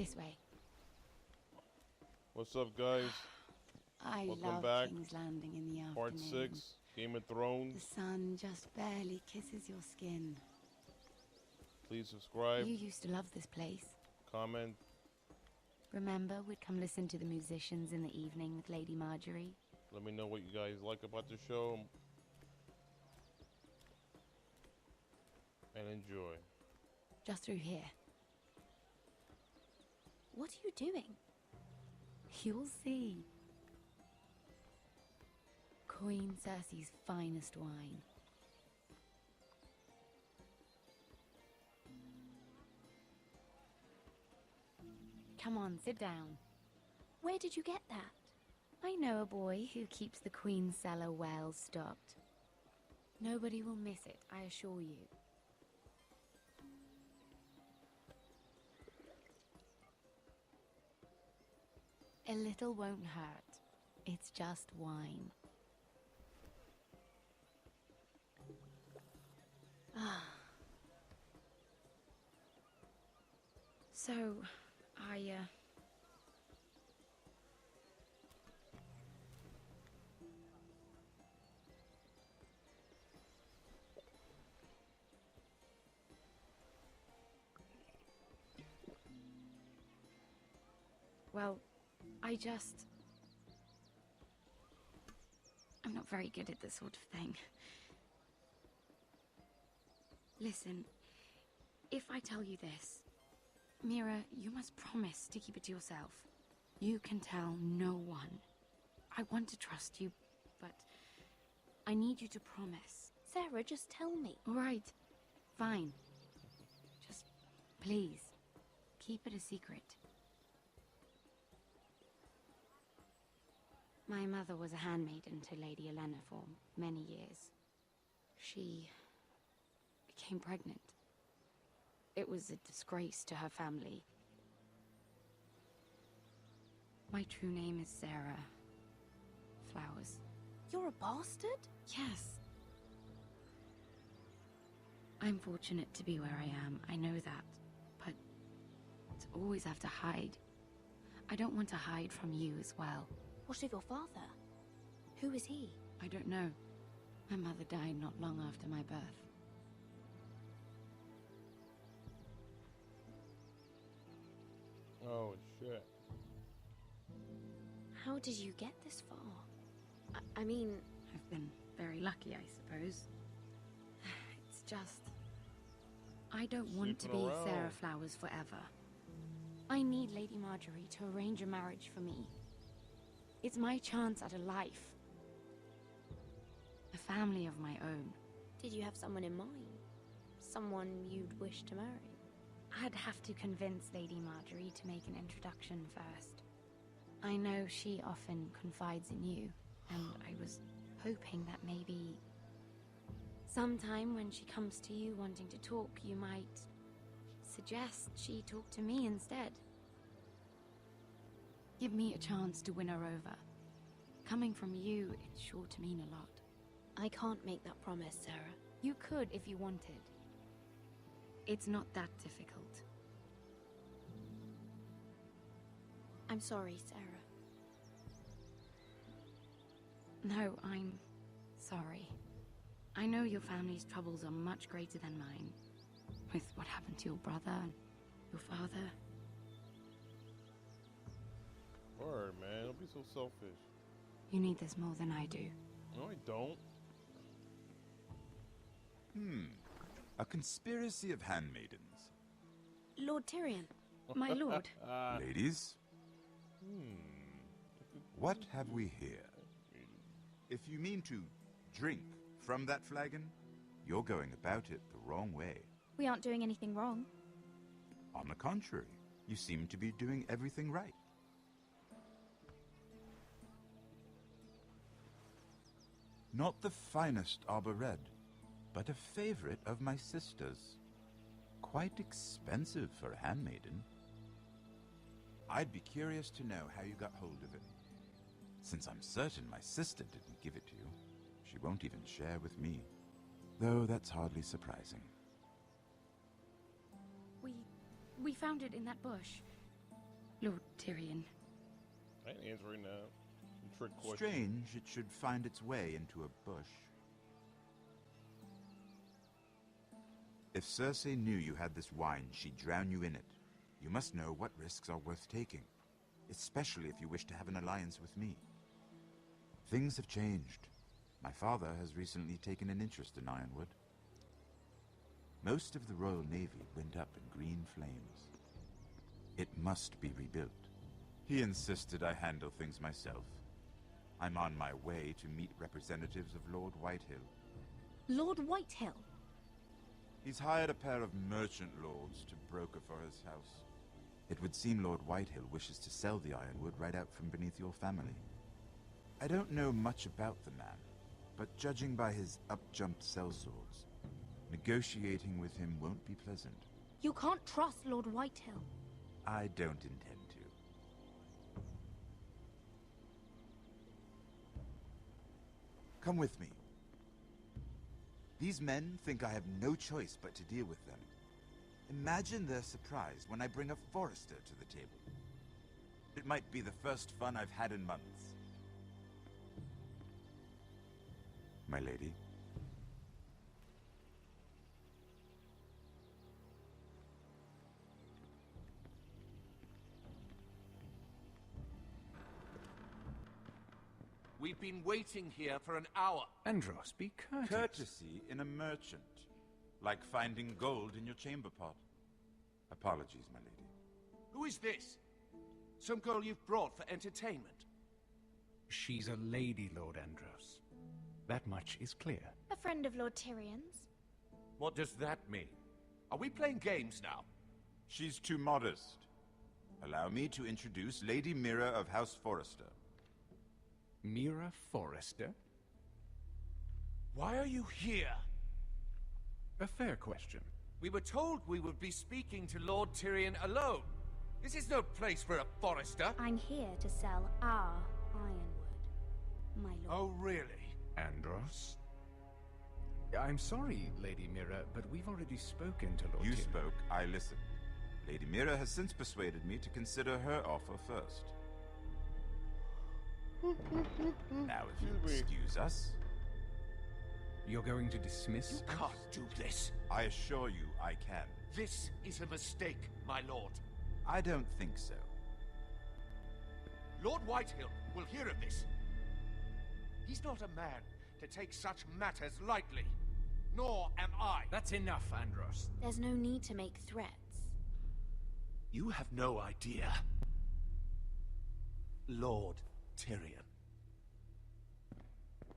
This way. What's up, guys? Welcome love back. King's Landing in the Part afternoon. 6, Game of Thrones. The sun just barely kisses your skin. Please subscribe. You used to love this place. Comment. Remember, we'd come listen to the musicians in the evening with Lady Marjorie? Let me know what you guys like about the show. And enjoy. Just through here. What are you doing? You'll see. Queen Cersei's finest wine. Come on, sit down. Where did you get that? I know a boy who keeps the Queen's cellar well stocked. Nobody will miss it, I assure you. A little won't hurt. It's just wine. Ah. So, well, I'm not very good at this sort of thing. Listen, if I tell you this, Mira, you must promise to keep it to yourself. You can tell no one. I want to trust you, but I need you to promise. Sarah, just tell me. All right, fine. Just, please, keep it a secret. My mother was a handmaiden to Lady Olenna for many years. She became pregnant. It was a disgrace to her family. My true name is Sarah Flowers. You're a bastard? Yes. I'm fortunate to be where I am, I know that. But to always have to hide. I don't want to hide from you as well. What of your father? Who is he? I don't know. My mother died not long after my birth. Oh, shit. How did you get this far? I mean... I've been very lucky, I suppose. It's just... I don't want to be around. Sarah Flowers forever. I need Lady Marjorie to arrange a marriage for me. It's my chance at a life. A family of my own. Did you have someone in mind? Someone you'd wish to marry? I'd have to convince Lady Marjorie to make an introduction first. I know she often confides in you, and I was hoping that maybe... sometime when she comes to you wanting to talk, you might suggest she talk to me instead. Give me a chance to win her over. Coming from you, it's sure to mean a lot. I can't make that promise, Sarah. You could if you wanted. It's not that difficult. I'm sorry, Sarah. No, I'm sorry. I know your family's troubles are much greater than mine. With what happened to your brother and your father. Word, man. Don't be so selfish. You need this more than I do. No, I don't. A conspiracy of handmaidens. Lord Tyrion. My lord. Ladies, what have we here? If you mean to drink from that flagon, you're going about it the wrong way. We aren't doing anything wrong. On the contrary, you seem to be doing everything right. Not the finest arbor red, but a favorite of my sister's. Quite expensive for a handmaiden. I'd be curious to know how you got hold of it. Since I'm certain my sister didn't give it to you, she won't even share with me. Though that's hardly surprising. We found it in that bush. Tyrion? I ain't answering that. Trick question. Strange it should find its way into a bush. If Cersei knew you had this wine, she'd drown you in it. You must know what risks are worth taking, especially if you wish to have an alliance with me. Things have changed. My father has recently taken an interest in Ironwood. Most of the Royal Navy went up in green flames. It must be rebuilt. He insisted I handle things myself. I'm on my way to meet representatives of Lord Whitehill. Lord Whitehill? He's hired a pair of merchant lords to broker for his house. It would seem Lord Whitehill wishes to sell the Ironwood right out from beneath your family. I don't know much about the man, but judging by his up-jumped sellswords, negotiating with him won't be pleasant. You can't trust Lord Whitehill. I don't intend to. Come with me. These men think I have no choice but to deal with them. Imagine their surprise when I bring a forester to the table. It might be the first fun I've had in months. My lady. We've been waiting here for an hour. Andros, be courteous. Courtesy in a merchant. Like finding gold in your chamber pot. Apologies, my lady. Who is this? Some girl you've brought for entertainment? She's a lady, Lord Andros. That much is clear. A friend of Lord Tyrion's. What does that mean? Are we playing games now? She's too modest. Allow me to introduce Lady Mira of House Forrester. Mira Forrester? Why are you here? A fair question. We were told we would be speaking to Lord Tyrion alone. This is no place for a Forrester. I'm here to sell our Ironwood, my lord. Oh, really? Andros? I'm sorry, Lady Mira, but we've already spoken to Lord You Tyrion. spoke, I listened. Lady Mira has since persuaded me to consider her offer first. Now, if you'll excuse us, You're going to dismiss You can't do this. I assure you I can. This is a mistake, my lord. I don't think so. Lord Whitehill will hear of this. He's not a man to take such matters lightly. Nor am I. That's enough, Andros. There's no need to make threats. You have no idea. Lord Tyrion.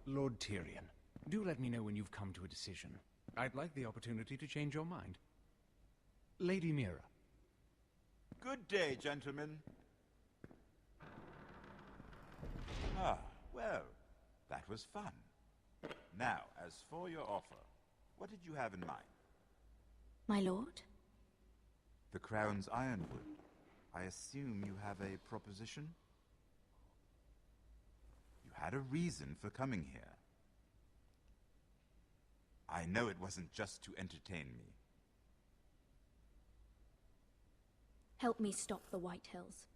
Lord Tyrion, do let me know when you've come to a decision. I'd like the opportunity to change your mind. Lady Mira. Good day, gentlemen. Ah, well, that was fun. Now, as for your offer, what did you have in mind? My lord? The Crown's Ironwood. I assume you have a proposition? You had a reason for coming here. I know it wasn't just to entertain me. Help me stop the Whitehills.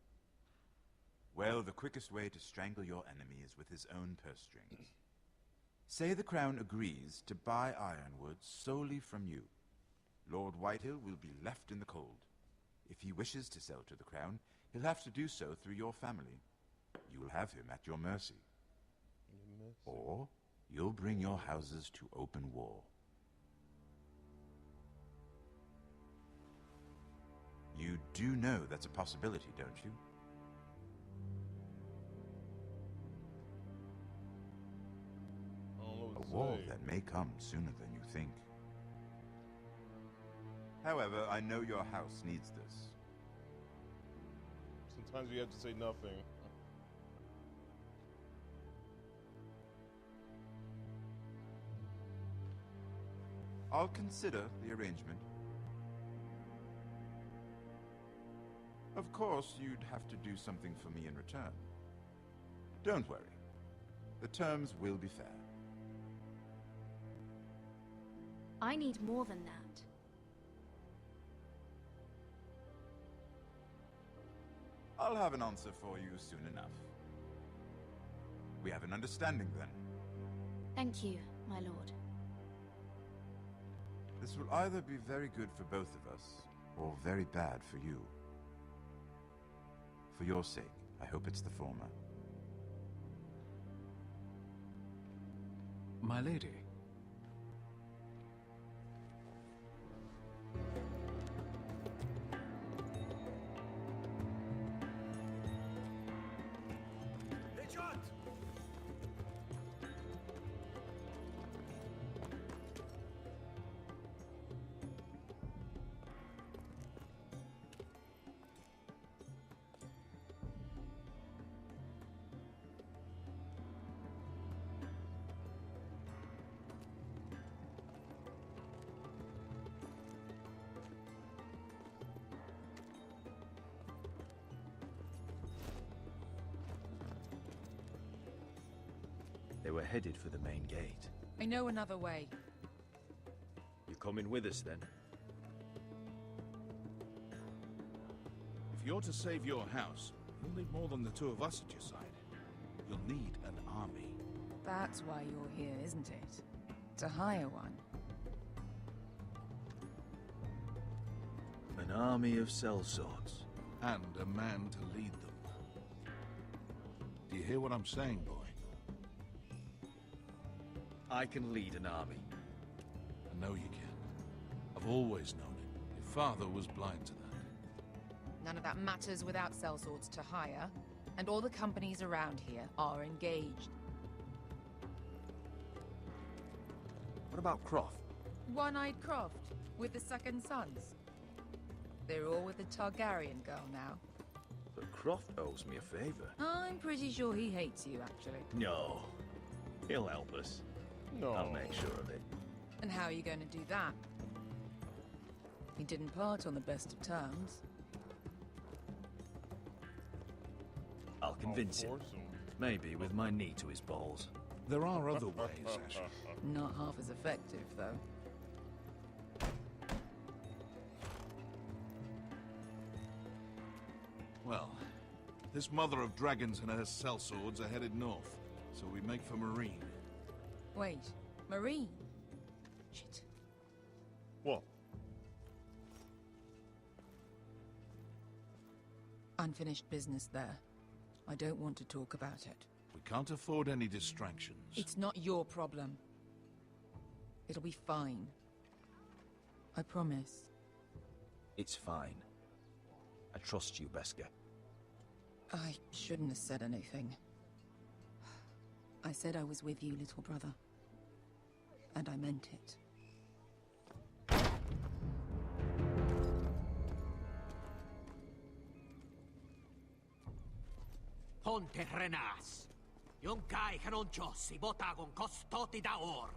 Well, the quickest way to strangle your enemy is with his own purse strings. Say the Crown agrees to buy Ironwood solely from you. Lord Whitehill will be left in the cold. If he wishes to sell to the Crown, he'll have to do so through your family. You will have him at your mercy. Or you'll bring your houses to open war. You do know that's a possibility, don't you? I don't know what A to war say. that may come sooner than you think. However, I know your house needs this. Sometimes you have to say nothing. I'll consider the arrangement. Of course, you'd have to do something for me in return. Don't worry. The terms will be fair. I need more than that. I'll have an answer for you soon enough. We have an understanding then. Thank you, my lord. This will either be very good for both of us, or very bad for you. For your sake, I hope it's the former. My lady. They were headed for the main gate. I know another way. You coming with us then? If you're to save your house, you'll need more than the two of us at your side. You'll need an army. That's why you're here, isn't it? To hire one. An army of sellswords. And a man to lead them. Do you hear what I'm saying, boy? I can lead an army. I know you can. I've always known it. Your father was blind to that. None of that matters without sellswords to hire, and all the companies around here are engaged. What about Croft? One-eyed Croft, with the second sons. They're all with the Targaryen girl now. But Croft owes me a favor. I'm pretty sure he hates you, actually. No. He'll help us. No. I'll make sure of it. And how are you going to do that? He didn't part on the best of terms. I'll convince him. Maybe with my knee to his balls. There are other ways, Asher. Not half as effective, though. Well, this mother of dragons and her sellswords are headed north, so we make for Marine. Wait, Marine? Shit. What? Unfinished business there. I don't want to talk about it. We can't afford any distractions. It's not your problem. It'll be fine. I promise. It's fine. I trust you, Beskar. I shouldn't have said anything. I said I was with you, little brother. And I meant it. Ponte Renas. Yung kai kanon Diyos, ibota kong kostoti da or.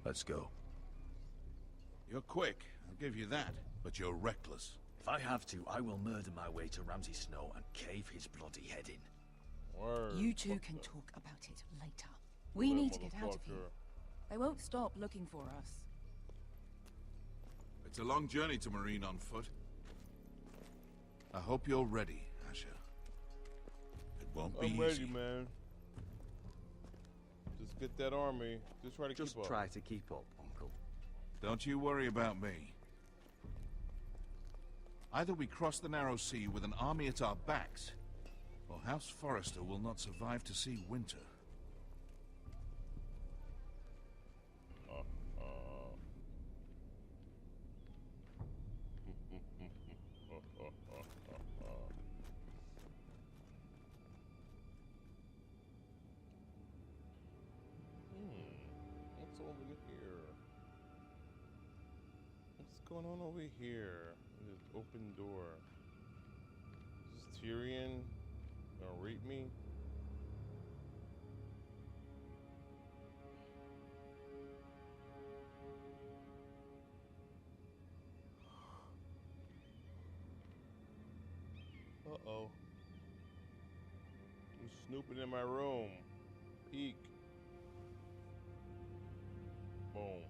Let's go. You're quick, I'll give you that. But you're reckless. If I have to, I will murder my way to Ramsay Snow and cave his bloody head in. Word. You two can talk about it later. We need to get out of here. They won't stop looking for us. It's a long journey to Marine on foot. I hope you're ready, Asher. It won't be I'm easy. ready, man. Just get that army. Just try to Just keep up. try to keep up, Uncle. Don't you worry about me. Either we cross the narrow sea with an army at our backs, or House Forrester will not survive to see winter. going on over here? This open door. Is this Tyrion gonna rape me? Uh-oh. Who's snooping in my room? Peek. Boom.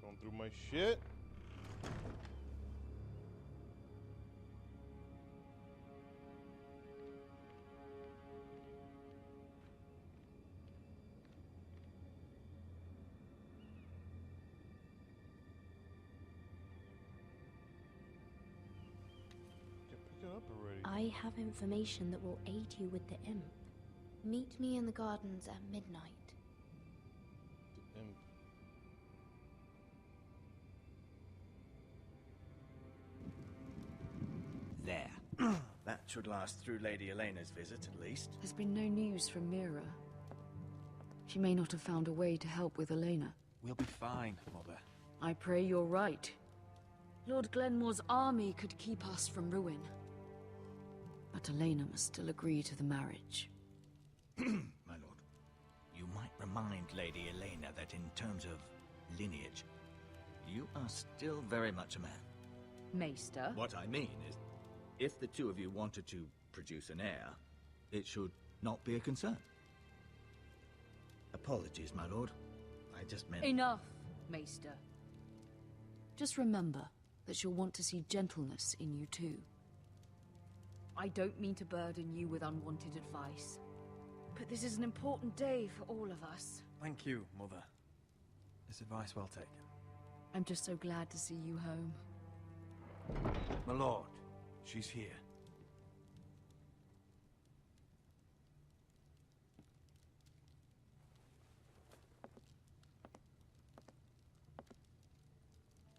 Going through my shit. Pick it up already. I have information that will aid you with the imp. Meet me in the gardens at midnight. The imp. There. That should last through Lady Elena's visit, at least. There's been no news from Mira. She may not have found a way to help with Elena. We'll be fine, Mother. I pray you're right. Lord Glenmore's army could keep us from ruin. But Elena must still agree to the marriage. My lord, you might remind Lady Elena that in terms of lineage, you are still very much a man. Maester? What I mean is, if the two of you wanted to produce an heir, it should not be a concern. Apologies, my lord. I just meant... Enough, Maester. Just remember that she'll want to see gentleness in you too. I don't mean to burden you with unwanted advice, but this is an important day for all of us. Thank you, Mother. This advice well taken. I'm just so glad to see you home. My lord, she's here.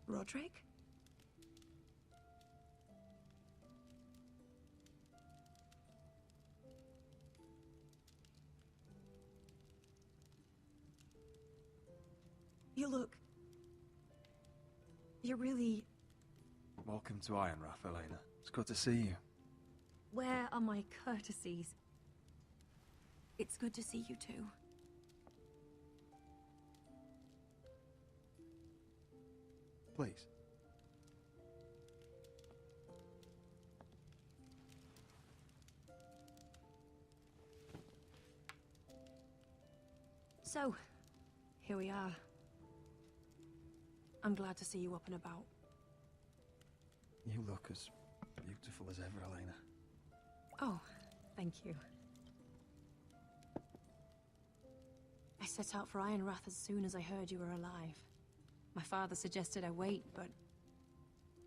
Roderick? You look... You're really... Welcome to Ironrath, Elena. It's good to see you. Where are my courtesies? It's good to see you too. Please. So, here we are. I'm glad to see you up and about. You look as beautiful as ever, Elena. Oh, thank you. I set out for Ironrath as soon as I heard you were alive. My father suggested I wait, but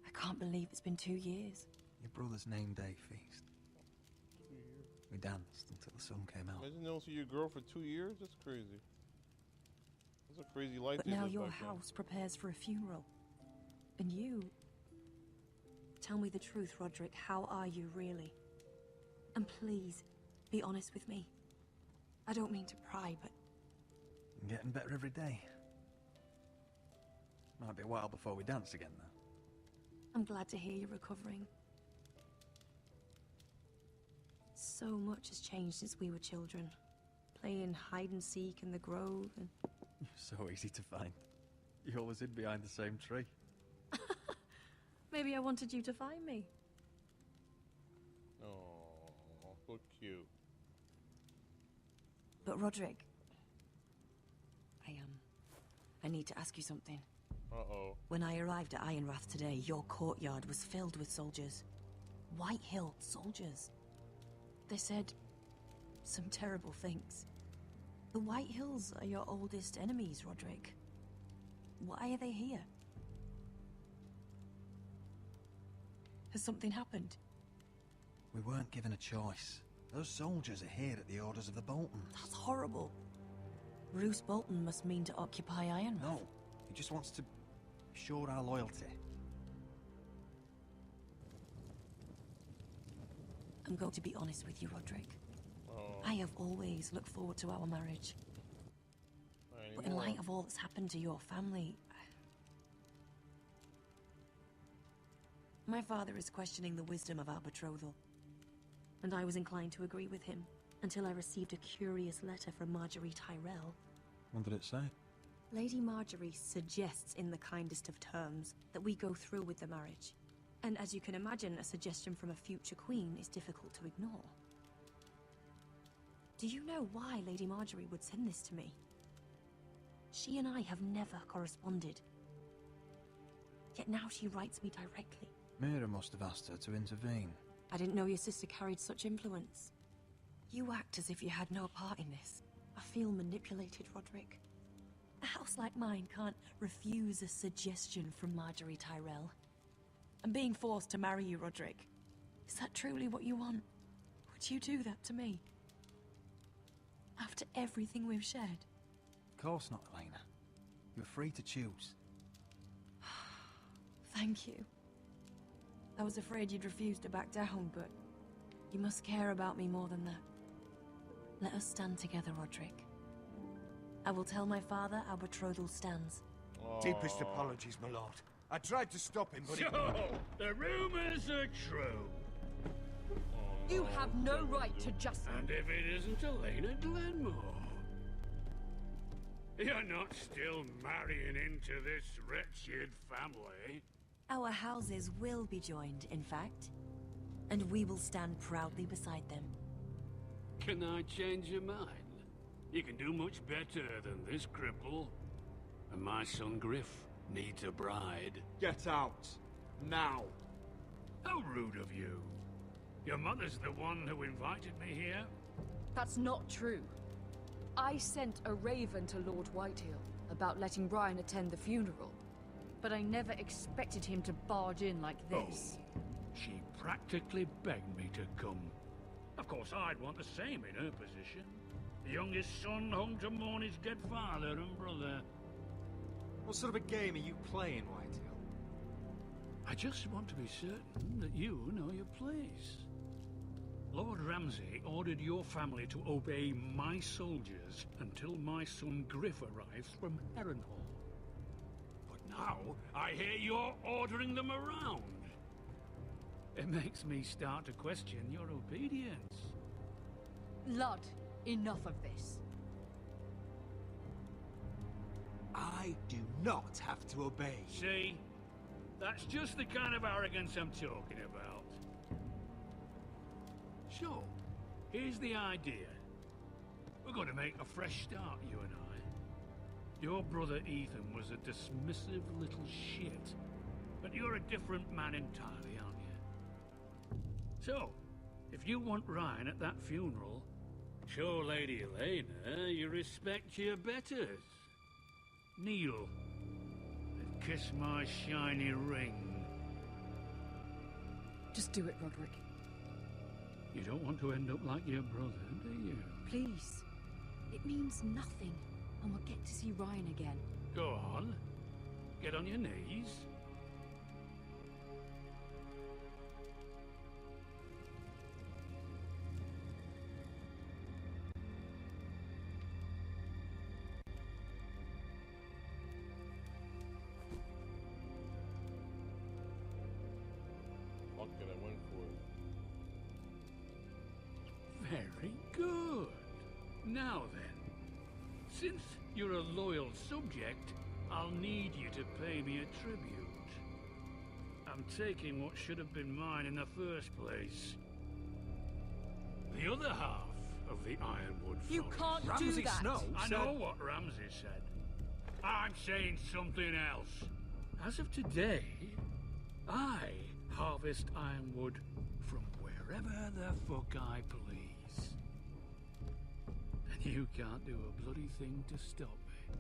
I can't believe it's been 2 years. Your brother's name day feast. We danced until the sun came out. Imagine don't see your girl for 2 years? That's crazy. That's a crazy life. But now your house prepares for a funeral. And you... Tell me the truth, Roderick. How are you, really? And please, be honest with me. I don't mean to pry, but... I'm getting better every day. Might be a while before we dance again, though. I'm glad to hear you're recovering. So much has changed since we were children. Playing hide-and-seek in the grove and... You're so easy to find. You always hid behind the same tree. Maybe I wanted you to find me. Oh, so cute. But Roderick... I need to ask you something. Uh-oh. When I arrived at Ironrath today, your courtyard was filled with soldiers. White Hill soldiers. They said some terrible things. The White Hills are your oldest enemies, Roderick. Why are they here? Has something happened? We weren't given a choice. Those soldiers are here at the orders of the Boltons. That's horrible. Roose Bolton must mean to occupy Ironrath. No, he just wants to show our loyalty. I'm going to be honest with you, Roderick. Oh. I have always looked forward to our marriage. But in light of all that's happened to your family... My father is questioning the wisdom of our betrothal. And I was inclined to agree with him, until I received a curious letter from Marjorie Tyrell. What did it say? Lady Marjorie suggests in the kindest of terms that we go through with the marriage. And as you can imagine, a suggestion from a future queen is difficult to ignore. Do you know why Lady Marjorie would send this to me? She and I have never corresponded. Yet now she writes me directly. Mira must have asked her to intervene. I didn't know your sister carried such influence. You act as if you had no part in this. I feel manipulated, Roderick. A house like mine can't refuse a suggestion from Marjorie Tyrell. I'm being forced to marry you, Roderick. Is that truly what you want? Would you do that to me? After everything we've shared? Of course not, Elena. You're free to choose. Thank you. I was afraid you'd refuse to back down, but you must care about me more than that. Let us stand together, Roderick. I will tell my father our betrothal stands. Deepest apologies, my lord. I tried to stop him, but So, the rumors are true. You have no right to just... And if it isn't Elena Glenmore? You're not still marrying into this wretched family. Our houses will be joined, in fact. And we will stand proudly beside them. Can I change your mind? You can do much better than this cripple. And my son Griff needs a bride. Get out. Now. How rude of you. Your mother's the one who invited me here? That's not true. I sent a raven to Lord Whitehill about letting Brian attend the funeral. But I never expected him to barge in like this. Oh, she practically begged me to come. Of course, I'd want the same in her position. The youngest son home to mourn his dead father and brother. What sort of a game are you playing, Whitehill? I just want to be certain that you know your place. Lord Ramsay ordered your family to obey my soldiers until my son Griff arrives from Harrenhal. But now, I hear you're ordering them around. It makes me start to question your obedience. Lud, enough of this. I do not have to obey. See? That's just the kind of arrogance I'm talking about. So, here's the idea. We're going to make a fresh start, you and I. Your brother Ethan was a dismissive little shit. But you're a different man entirely, aren't you? So, if you want Ryan at that funeral, show Lady Elena you respect your betters. Kneel and kiss my shiny ring. Just do it, Roderick. You don't want to end up like your brother, do you? Please. It means nothing, and we'll get to see Ryan again. Go on. Get on your knees. Fuck it, I went for it. Very good. Now then, since you're a loyal subject, I'll need you to pay me a tribute. I'm taking what should have been mine in the first place. The other half of the Ironwood Forest. You can't do that! I know what Ramsay said. I'm saying something else. As of today, I harvest ironwood from wherever the fuck I please. And you can't do a bloody thing to stop me.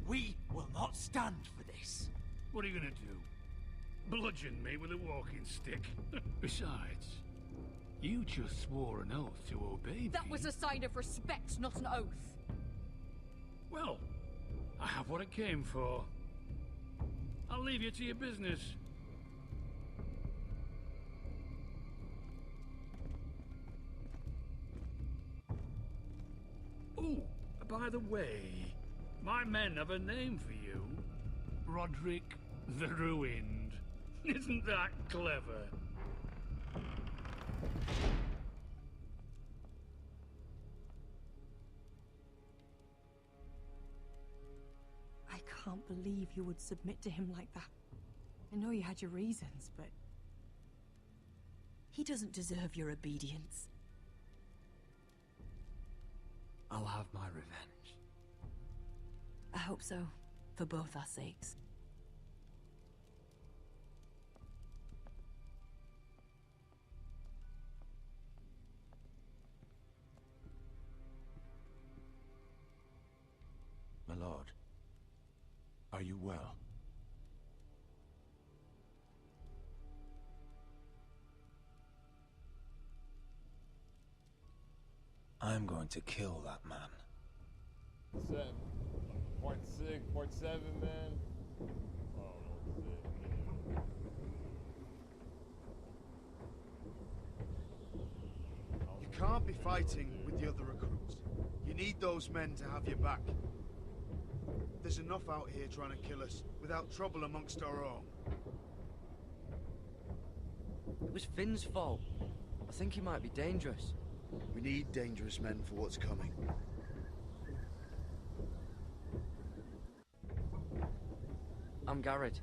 We will not stand for this. What are you gonna do? bludgeon me with a walking stick. Besides, you just swore an oath to obey me. That was a sign of respect, not an oath. Well, I have what I came for. I'll leave you to your business. Oh, by the way, my men have a name for you. Roderick the Ruined. Isn't that clever? I can't believe you would submit to him like that. I know you had your reasons, but... he doesn't deserve your obedience. I'll have my revenge. I hope so, for both our sakes. My lord, are you well? I'm going to kill that man. 0.7, man. Oh, shit. You can't be fighting with the other recruits. You need those men to have your back. There's enough out here trying to kill us without trouble amongst our own. It was Finn's fault. I think he might be dangerous. We need dangerous men for what's coming. I'm Garrett.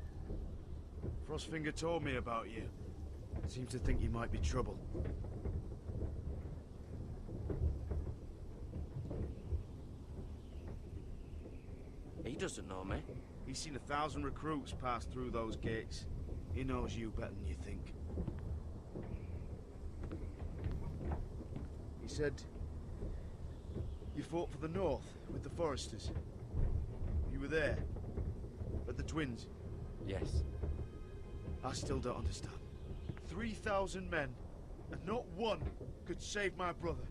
Frostfinger told me about you. Seems to think you might be trouble. He doesn't know me. He's seen 1,000 recruits pass through those gates. He knows you better than you think. He said you fought for the North with the Foresters. You were there, at the Twins. Yes. I still don't understand. 3,000 men, and not one could save my brother.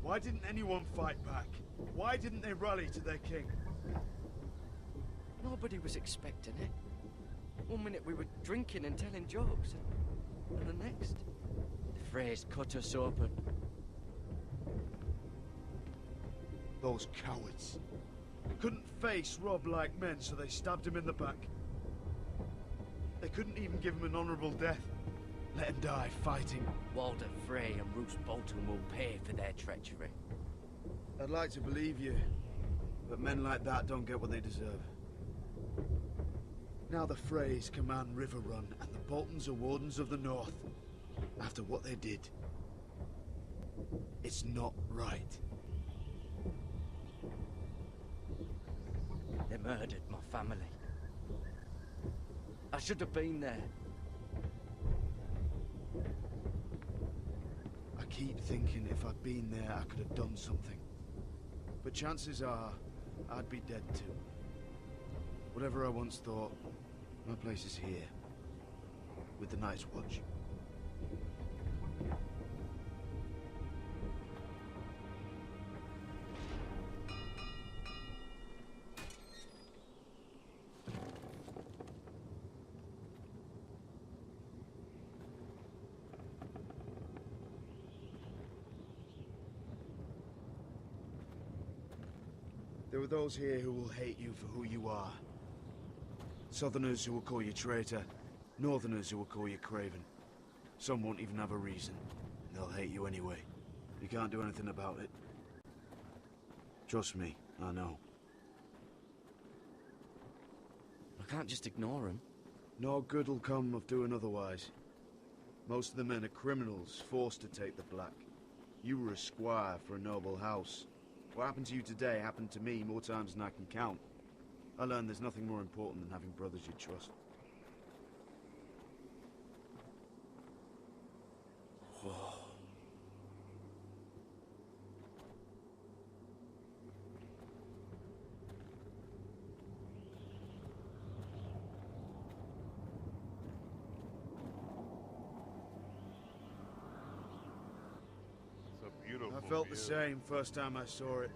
Why didn't anyone fight back? Why didn't they rally to their king? Nobody was expecting it. One minute we were drinking and telling jokes, and the next, the Freys cut us open. Those cowards. Couldn't face Rob like men, so they stabbed him in the back. They couldn't even give him an honorable death. Let him die fighting. Walder Frey and Roose Bolton will pay for their treachery. I'd like to believe you, but men like that don't get what they deserve. Now the Freys command Riverrun, and the Boltons are Wardens of the North. After what they did, it's not right. They murdered my family. I should have been there. I keep thinking if I'd been there, I could have done something. But chances are, I'd be dead too. Whatever I once thought, my place is here. With the Night's Watch. There are those here who will hate you for who you are. Southerners who will call you traitor. Northerners who will call you craven. Some won't even have a reason. They'll hate you anyway. You can't do anything about it. Trust me, I know. I can't just ignore him. No good will come of doing otherwise. Most of the men are criminals, forced to take the black. You were a squire for a noble house. What happened to you today happened to me more times than I can count. I learned there's nothing more important than having brothers you trust. felt the same first time I saw it.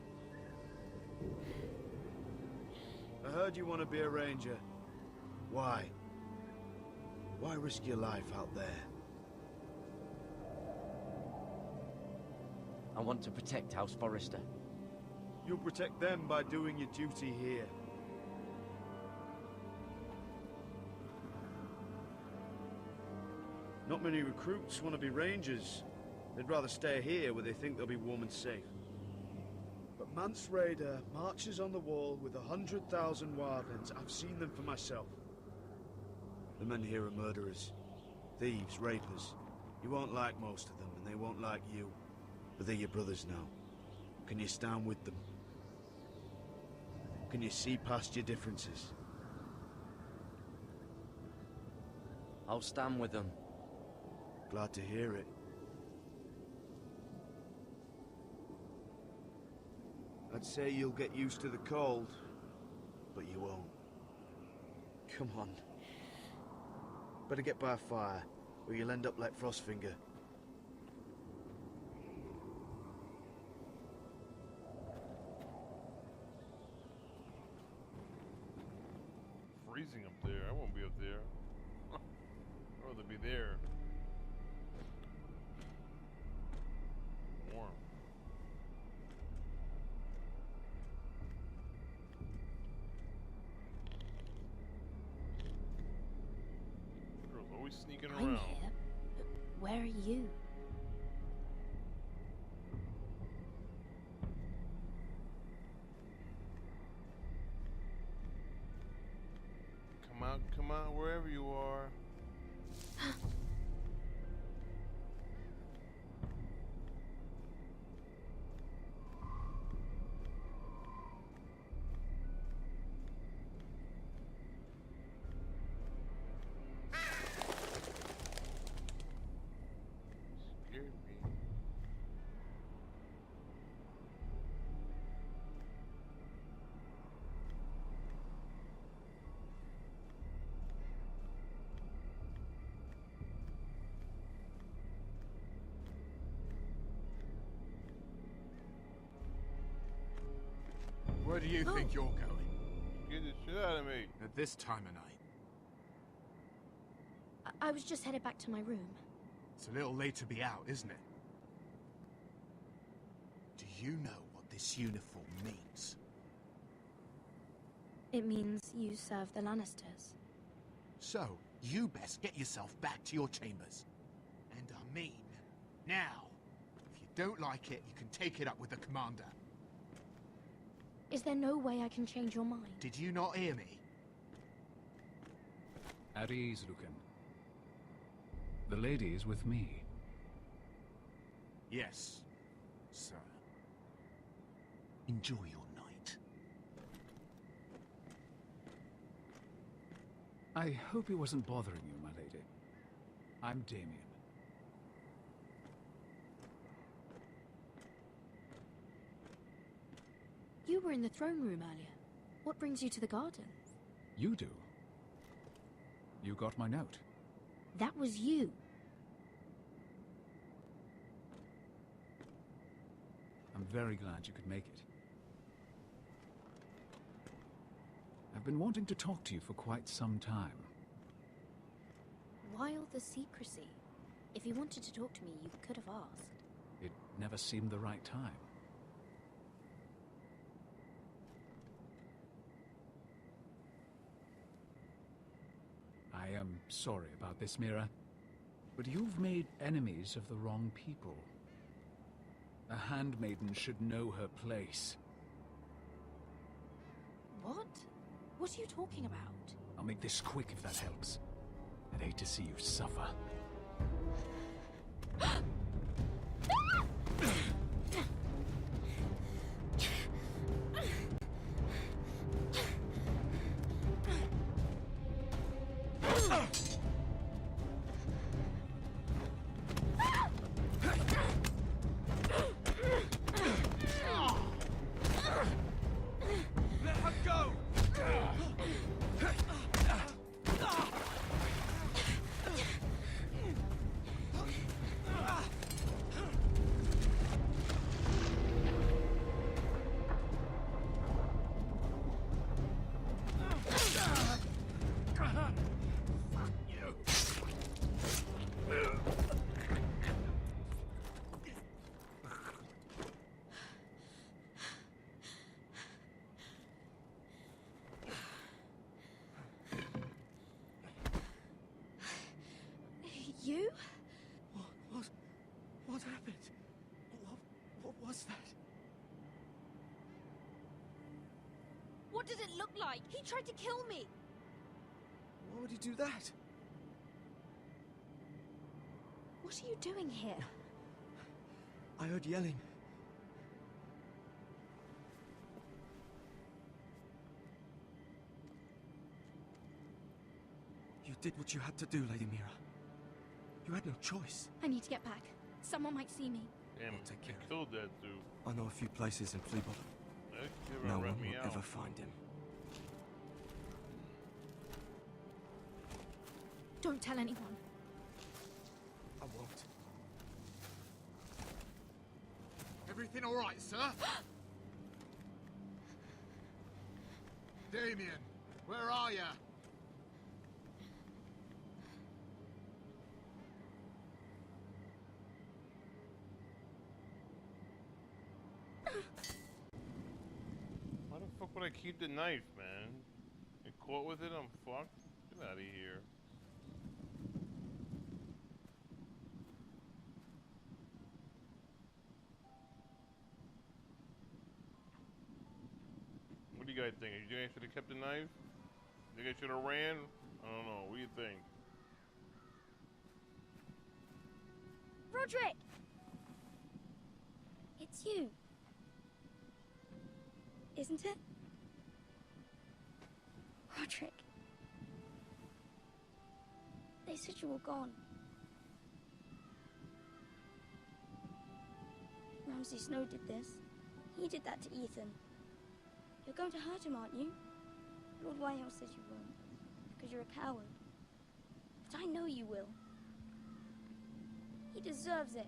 I heard you want to be a ranger. Why? Why risk your life out there? I want to protect House Forrester. You'll protect them by doing your duty here. Not many recruits want to be rangers. They'd rather stay here where they think they'll be warm and safe. But Mance Raider marches on the wall with 100,000 wildlings. I've seen them for myself. The men here are murderers, thieves, rapers. You won't like most of them, and they won't like you. But they're your brothers now. Can you stand with them? Can you see past your differences? I'll stand with them. Glad to hear it. I'd say you'll get used to the cold, but you won't. Come on. Better get by a fire, or you'll end up like Frostfinger. Freezing up there. I won't be up there. I'd rather be there. Warm. Girl's always sneaking I'm around. here, but where are you? Come out, wherever you are. Scared me. Where do you think you're going? Get the shit out of me. At this time of night. I was just headed back to my room. It's a little late to be out, isn't it? Do you know what this uniform means? It means you serve the Lannisters. So, you best get yourself back to your chambers. And I mean, now. If you don't like it, you can take it up with the commander. Is there no way I can change your mind? Did you not hear me? At ease, Lucan. The lady is with me. Yes, sir. Enjoy your night. I hope he wasn't bothering you, my lady. I'm Damien. You were in the throne room earlier. What brings you to the garden? You do. You got my note. That was you. I'm very glad you could make it. I've been wanting to talk to you for quite some time. Why all the secrecy? If you wanted to talk to me, you could have asked. It never seemed the right time. I am sorry about this, Mira, but you've made enemies of the wrong people. A handmaiden should know her place. What? What are you talking about? I'll make this quick if that helps. I'd hate to see you suffer. What did it look like? He tried to kill me! Why would he do that? What are you doing here? I heard yelling. You did what you had to do, Lady Mira. You had no choice. I need to get back. Someone might see me. Damn, take care I killed that dude. I know a few places in Fleabot. No one will ever find him. Don't tell anyone. I won't. Everything all right, sir? Damien, where are you? Why the fuck would I keep the knife, man? Get caught with it, I'm fucked. Get out of here. What do you guys think? You guys should have kept the knife? You guys should have ran? I don't know. What do you think? Roderick! It's you. Isn't it? Roderick. They said you were gone. Ramsay Snow did this. He did that to Ethan. You're going to hurt him, aren't you? Lord Whitehill says you won't, because you're a coward. But I know you will. He deserves it.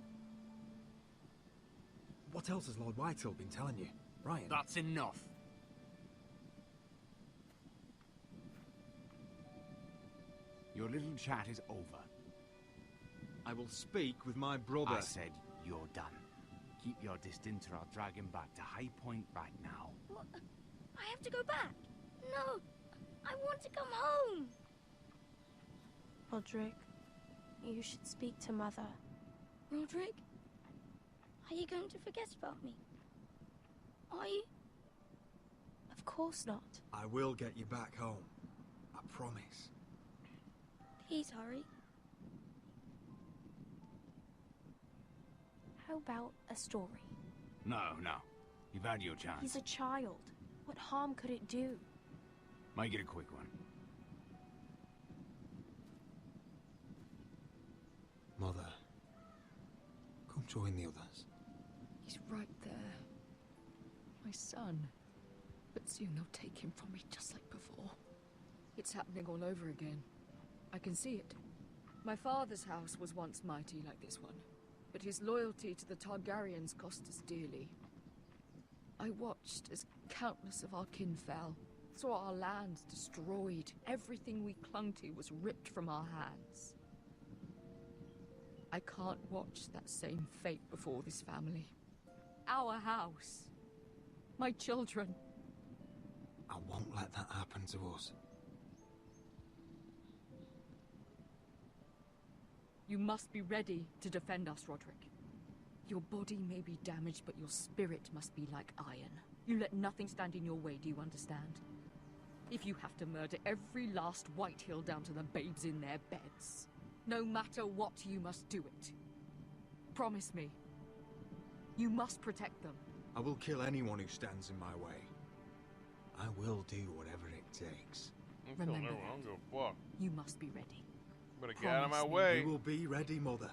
What else has Lord Whitehill been telling you, Ryan? That's enough. Your little chat is over. I will speak with my brother. I said you're done. Keep your distance or I'll drag him back to High Point right now. What? I have to go back. No, I want to come home. Roderick, you should speak to Mother. Roderick? Are you going to forget about me? Are you? Of course not. I will get you back home. I promise. Please hurry. How about a story? No, no. You've had your chance. He's a child. What harm could it do? Make it a quick one. Mother, come join the others. He's right there. My son. But soon they'll take him from me just like before. It's happening all over again. I can see it. My father's house was once mighty like this one, but his loyalty to the Targaryens cost us dearly. I watched as countless of our kin fell, saw our lands destroyed, everything we clung to was ripped from our hands. I can't watch that same fate before this family. Our house. My children. I won't let that happen to us. You must be ready to defend us, Roderick. Your body may be damaged, but your spirit must be like iron. You let nothing stand in your way, do you understand? If you have to murder every last Whitehill down to the babes in their beds, no matter what, you must do it. Promise me. You must protect them. I will kill anyone who stands in my way. I will do whatever it takes. Remember I don't give a fuck. You must be ready. Better get out of my way. We will be ready, Mother.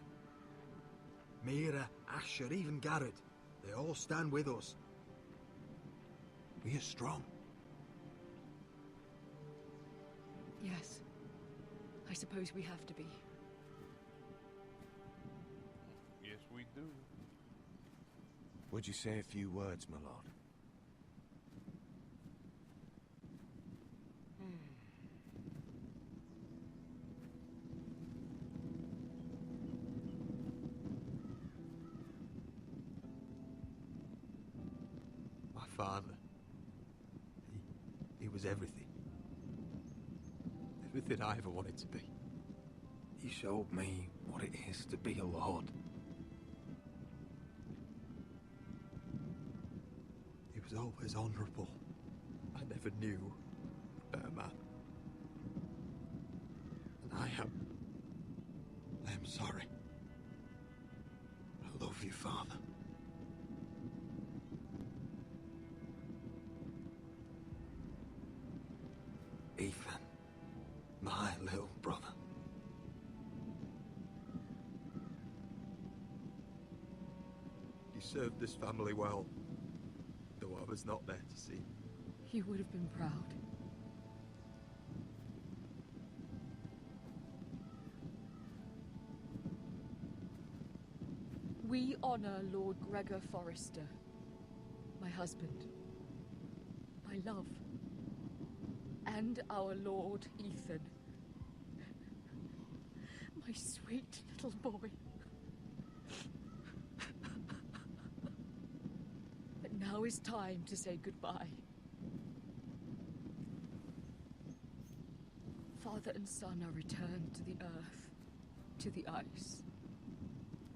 Mira, Asher, even Garrett. They all stand with us. We are strong. Yes. I suppose we have to be. Yes, we do. Would you say a few words, my lord? My father. He was everything. Everything I ever wanted to be. He showed me what it is to be a lord. He was always honourable, I never knew Irma. And I am sorry. I love you, Father. Ethan, my little brother. You served this family well, though I was not there to see. You would have been proud. We honor Lord Gregor Forrester, my husband, my love, and our Lord Ethan, my sweet little boy. But now is time to say goodbye. Father and son are returned to the earth, to the ice.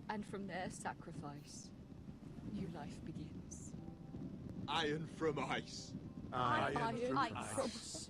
And from their sacrifice, new life begins. Iron from ice. Iron from ice. ice.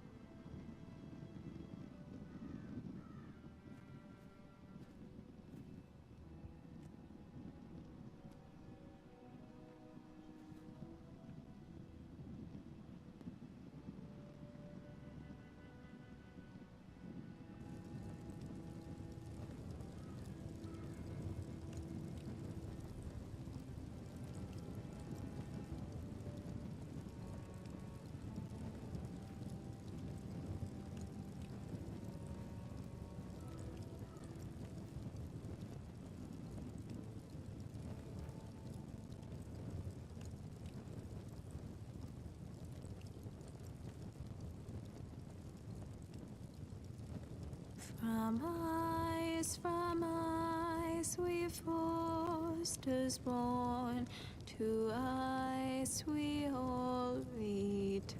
From ice we foresters born, to ice we all return.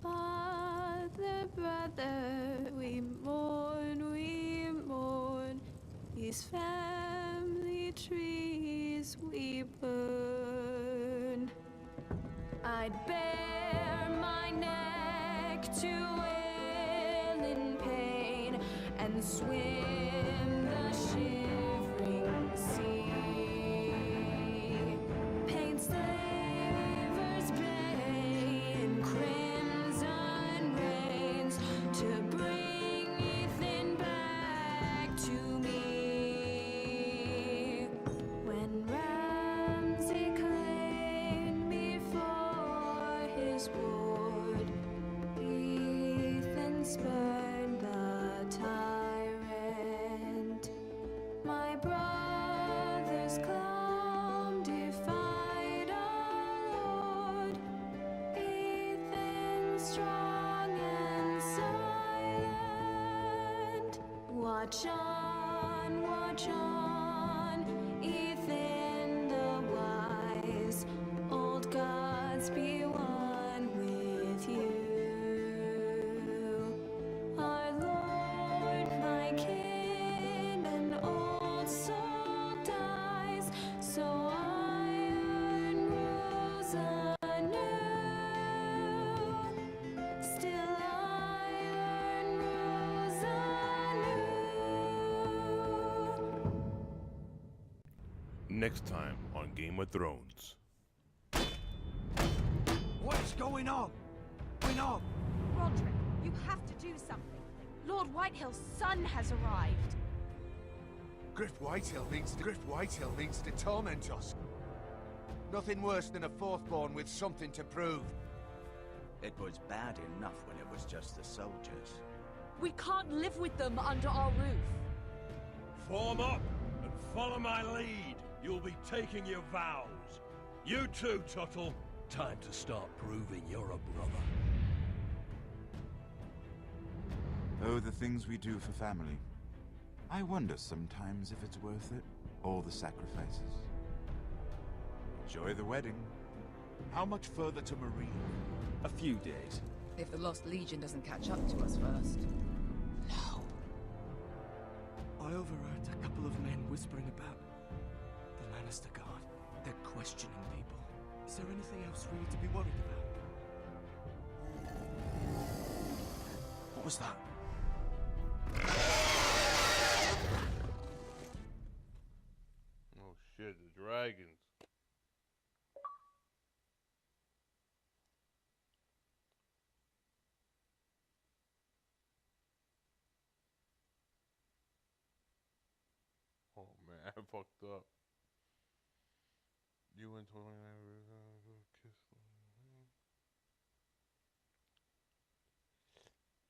Father, brother, we mourn, these family trees we burn. I'd bare my neck to wail in pain and swim the shivering sea. Paint slavers' bay in crimson rains to bring Ethan back to me. When Ramsay claimed me for his ward, Ethan spurned the tyrant. My brother's calm defied our Lord. Ethan strong and silent. Watch on, Ethan the wise. Old gods be one with you. Our Lord, my kin, an old soul dies, so iron rules anew. Still iron rules anew. Next time on Game of Thrones. What's going on? Roderick, you have to do something. Lord Whitehill's son has arrived. Griff Whitehill means to torment us. Nothing worse than a fourthborn with something to prove. It was bad enough when it was just the soldiers. We can't live with them under our roof. Form up and follow my lead. You'll be taking your vows. You too, Tuttle. Time to start proving you're a brother. Oh, the things we do for family. I wonder sometimes if it's worth it, all the sacrifices. Enjoy the wedding. How much further to Marine? A few days. If the Lost Legion doesn't catch up to us first. No. I overheard a couple of men whispering about the Lannister Guard. They're questioning people. Is there anything else we need to be worried about? What was that? Oh shit, the dragons. Oh man, I fucked up. You and 29 kiss.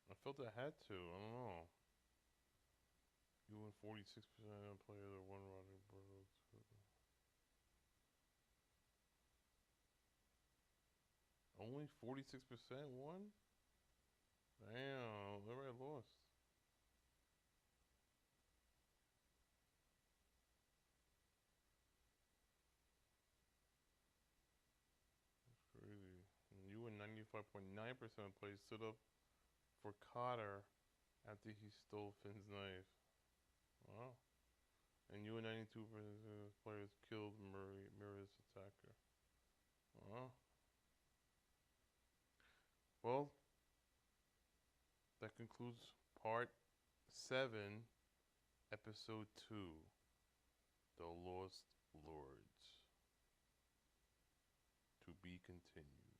I felt I had to. I don't know. You and 46% of players are one Roger Burrow. Only 46% won? Damn, everybody lost. That's crazy. And you and 95.9% of players stood up for Cotter after he stole Finn's knife. Wow. And you and 92% of players killed Mira's attacker. Wow. Well, that concludes part 7, episode 2, The Lost Lords. To be continued.